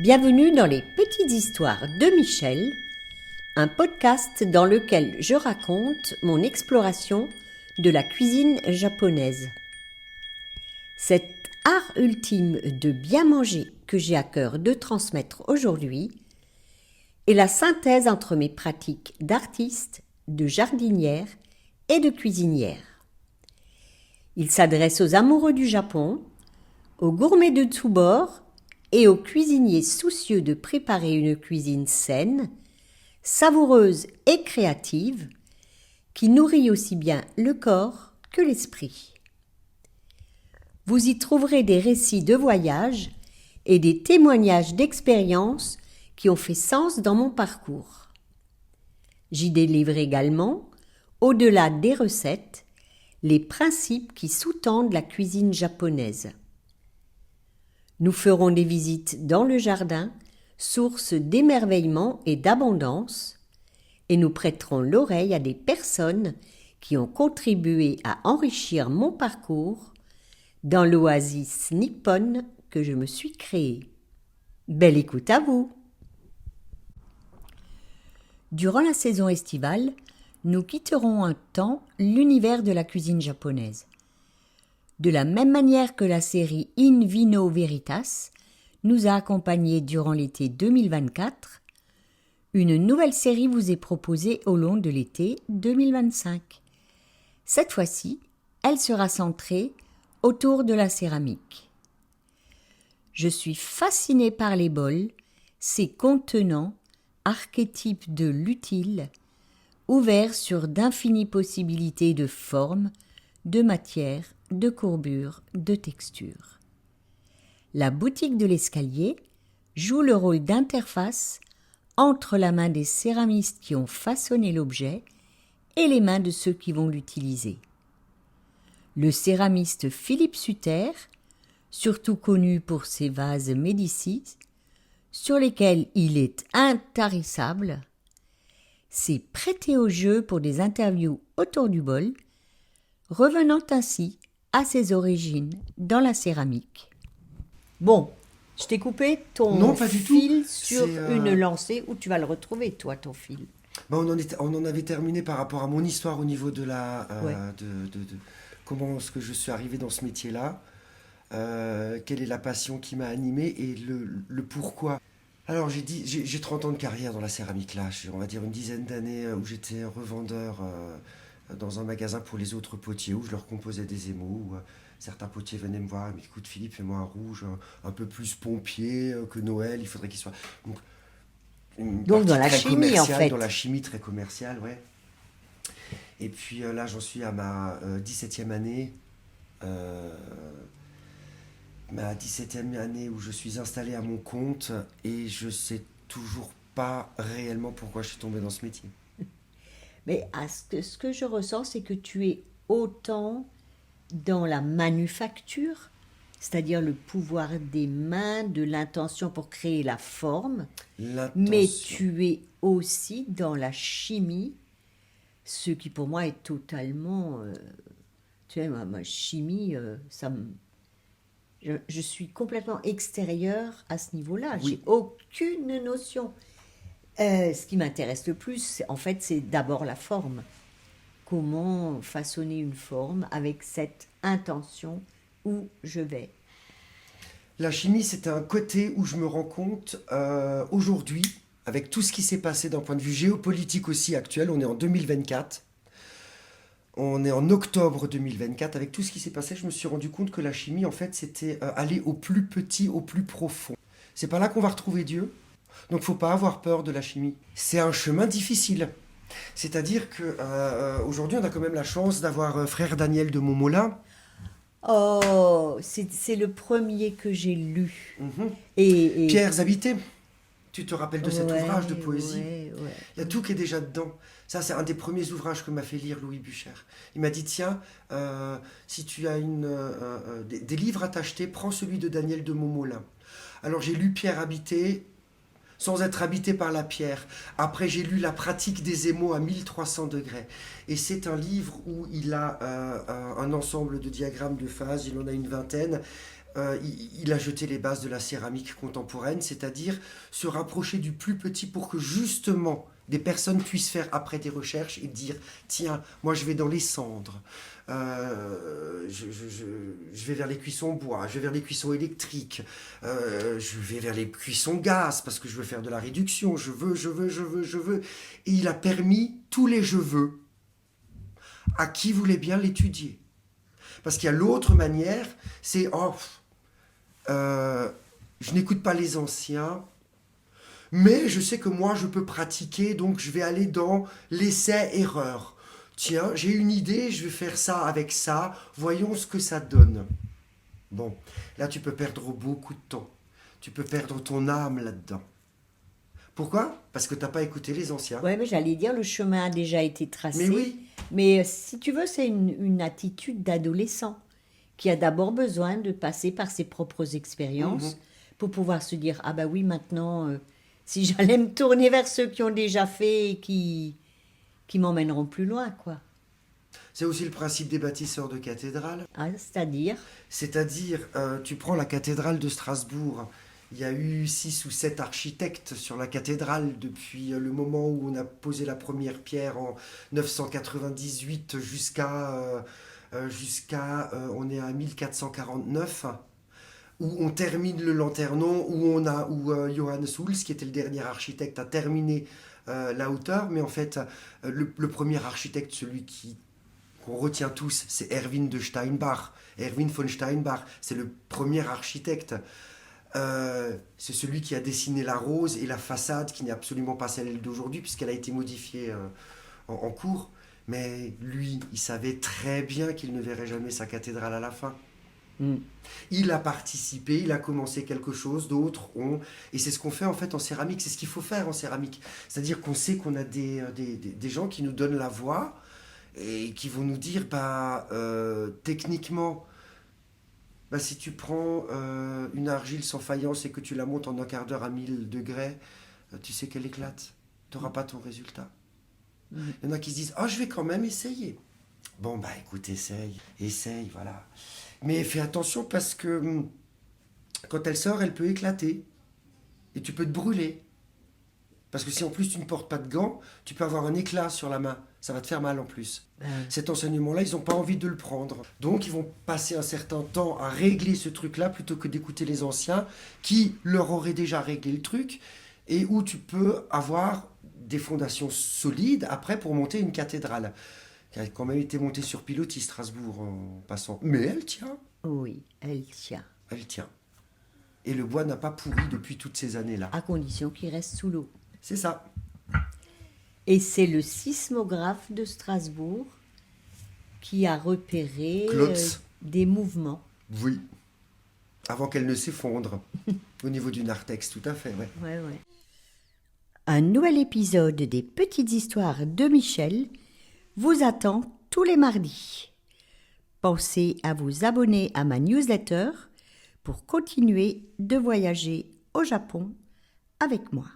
Bienvenue dans les Petites Histoires de Michel, un podcast dans lequel je raconte mon exploration de la cuisine japonaise. Cet art ultime de bien manger que j'ai à cœur de transmettre aujourd'hui est la synthèse entre mes pratiques d'artiste, de jardinière et de cuisinière. Il s'adresse aux amoureux du Japon, aux gourmets de tous bords et aux cuisiniers soucieux de préparer une cuisine saine, savoureuse et créative, qui nourrit aussi bien le corps que l'esprit. Vous y trouverez des récits de voyage et des témoignages d'expériences qui ont fait sens dans mon parcours. J'y délivre également, au-delà des recettes, les principes qui sous-tendent la cuisine japonaise. Nous ferons des visites dans le jardin, source d'émerveillement et d'abondance, et nous prêterons l'oreille à des personnes qui ont contribué à enrichir mon parcours dans l'oasis nippone que je me suis créée. Belle écoute à vous! Durant la saison estivale, nous quitterons un temps l'univers de la cuisine japonaise. De la même manière que la série In Vino Veritas nous a accompagnés durant l'été 2024, une nouvelle série vous est proposée au long de l'été 2025. Cette fois-ci, elle sera centrée autour de la céramique. Je suis fascinée par les bols, ces contenants, archétypes de l'utile, ouverts sur d'infinies possibilités de formes, de matières, de courbures, de textures. La boutique de l'escalier joue le rôle d'interface entre la main des céramistes qui ont façonné l'objet et les mains de ceux qui vont l'utiliser. Le céramiste Philippe Suter, surtout connu pour ses vases Médicis, sur lesquels il est intarissable, s'est prêté au jeu pour des interviews autour du bol, revenant ainsi à ses origines dans la céramique. Bon, je t'ai coupé ton fil sur une lancée où tu vas le retrouver, toi, ton fil. Ben on en avait terminé par rapport à mon histoire au niveau de la de comment est-ce que je suis arrivé dans ce métier-là, quelle est la passion qui m'a animé et le pourquoi. Alors j'ai 30 ans de carrière dans la céramique là, on va dire une dizaine d'années où j'étais revendeur dans un magasin pour les autres potiers où je leur composais des émaux. Certains potiers venaient me voir, mais écoute Philippe, fais-moi un rouge un peu plus pompier que Noël, il faudrait qu'il soit... Donc dans la chimie en fait. Dans la chimie très commerciale, ouais. Et puis là j'en suis à ma 17e année. Ma 17e année où je suis installé à mon compte et je sais toujours pas réellement pourquoi je suis tombé dans ce métier. Mais ce que je ressens, c'est que tu es autant dans la manufacture, c'est-à-dire le pouvoir des mains, de l'intention pour créer la forme, mais tu es aussi dans la chimie, ce qui pour moi est totalement... tu sais, ma chimie, je suis complètement extérieure à ce niveau-là. Oui. J'ai aucune notion. Ce qui m'intéresse le plus, en fait, c'est d'abord la forme. Comment façonner une forme avec cette intention où je vais. La chimie, c'est un côté où je me rends compte aujourd'hui, avec tout ce qui s'est passé d'un point de vue géopolitique aussi actuel, on est en 2024, on est en octobre 2024, avec tout ce qui s'est passé, je me suis rendu compte que la chimie, en fait, c'était aller au plus petit, au plus profond. C'est pas là qu'on va retrouver Dieu. Donc, faut pas avoir peur de la chimie. C'est un chemin difficile. C'est-à-dire que aujourd'hui, on a quand même la chance d'avoir frère Daniel de Montmollin. Oh, c'est le premier que j'ai lu. Mm-hmm. Et Pierres habitées. Tu te rappelles de cet ouvrage de poésie? Ouais. Il y a tout qui est déjà dedans. Ça, c'est un des premiers ouvrages que m'a fait lire Louis Bucher. Il m'a dit, tiens, si tu as des livres à t'acheter, prends celui de Daniel de Montmollin. Alors, j'ai lu Pierres habitées, sans être habité par la pierre. Après, j'ai lu La pratique des émaux à 1300 degrés. Et c'est un livre où il a un ensemble de diagrammes de phases, il en a une vingtaine, il a jeté les bases de la céramique contemporaine, c'est-à-dire se rapprocher du plus petit pour que justement des personnes puissent faire après des recherches et dire tiens, moi je vais dans les cendres, je vais vers les cuissons bois, je vais vers les cuissons électriques, je vais vers les cuissons gaz parce que je veux faire de la réduction, je veux. Et il a permis tous les je veux à qui voulait bien l'étudier. Parce qu'il y a l'autre manière, c'est je n'écoute pas les anciens, mais je sais que moi je peux pratiquer, donc je vais aller dans l'essai-erreur. Tiens, j'ai une idée, je vais faire ça avec ça, voyons ce que ça donne. Bon, là tu peux perdre beaucoup de temps. Tu peux perdre ton âme là-dedans. Pourquoi? Parce que tu n'as pas écouté les anciens. Ouais, mais j'allais dire, le chemin a déjà été tracé. Mais oui. Mais si tu veux, c'est une attitude d'adolescent qui a d'abord besoin de passer par ses propres expériences pour pouvoir se dire, ah bah oui, maintenant, si j'allais me tourner vers ceux qui ont déjà fait et qui m'emmèneront plus loin, quoi. C'est aussi le principe des bâtisseurs de cathédrales. Ah, c'est-à-dire? C'est-à-dire, tu prends la cathédrale de Strasbourg, il y a eu 6 ou 7 architectes sur la cathédrale depuis le moment où on a posé la première pierre en 998 jusqu'à on est à 1449, où on termine le Lanternon, où Johannes Huls, qui était le dernier architecte, a terminé la hauteur, mais en fait, le premier architecte, celui qu'on retient tous, c'est Erwin von Steinbach, c'est le premier architecte. C'est celui qui a dessiné la rose et la façade, qui n'est absolument pas celle d'aujourd'hui, puisqu'elle a été modifiée en cours. Mais lui, il savait très bien qu'il ne verrait jamais sa cathédrale à la fin. Il a participé, il a commencé quelque chose, d'autres ont... Et c'est ce qu'on fait en fait en céramique, c'est ce qu'il faut faire en céramique. C'est-à-dire qu'on sait qu'on a des gens qui nous donnent la voie et qui vont nous dire, techniquement, si tu prends une argile sans faïence et que tu la montes en un quart d'heure à 1000 degrés, tu sais qu'elle éclate. Tu n'auras pas ton résultat. Il y en a qui se disent « je vais quand même essayer ». Bon, écoute, essaye, voilà. Mais fais attention parce que quand elle sort, elle peut éclater. Et tu peux te brûler. Parce que si en plus tu ne portes pas de gants, tu peux avoir un éclat sur la main. Ça va te faire mal en plus. Cet enseignement-là, ils n'ont pas envie de le prendre. Donc ils vont passer un certain temps à régler ce truc-là plutôt que d'écouter les anciens qui leur auraient déjà réglé le truc et où tu peux avoir des fondations solides après pour monter une cathédrale. Qui a quand même été montée sur pilotis, Strasbourg, en passant. Mais elle tient. Oui, elle tient. Elle tient. Et le bois n'a pas pourri depuis toutes ces années-là. À condition qu'il reste sous l'eau. C'est ça. Et c'est le sismographe de Strasbourg qui a repéré des mouvements. Oui. Avant qu'elle ne s'effondre. Au niveau du narthex, tout à fait, ouais. Ouais. Un nouvel épisode des Petites Histoires de Michel vous attend tous les mardis. Pensez à vous abonner à ma newsletter pour continuer de voyager au Japon avec moi.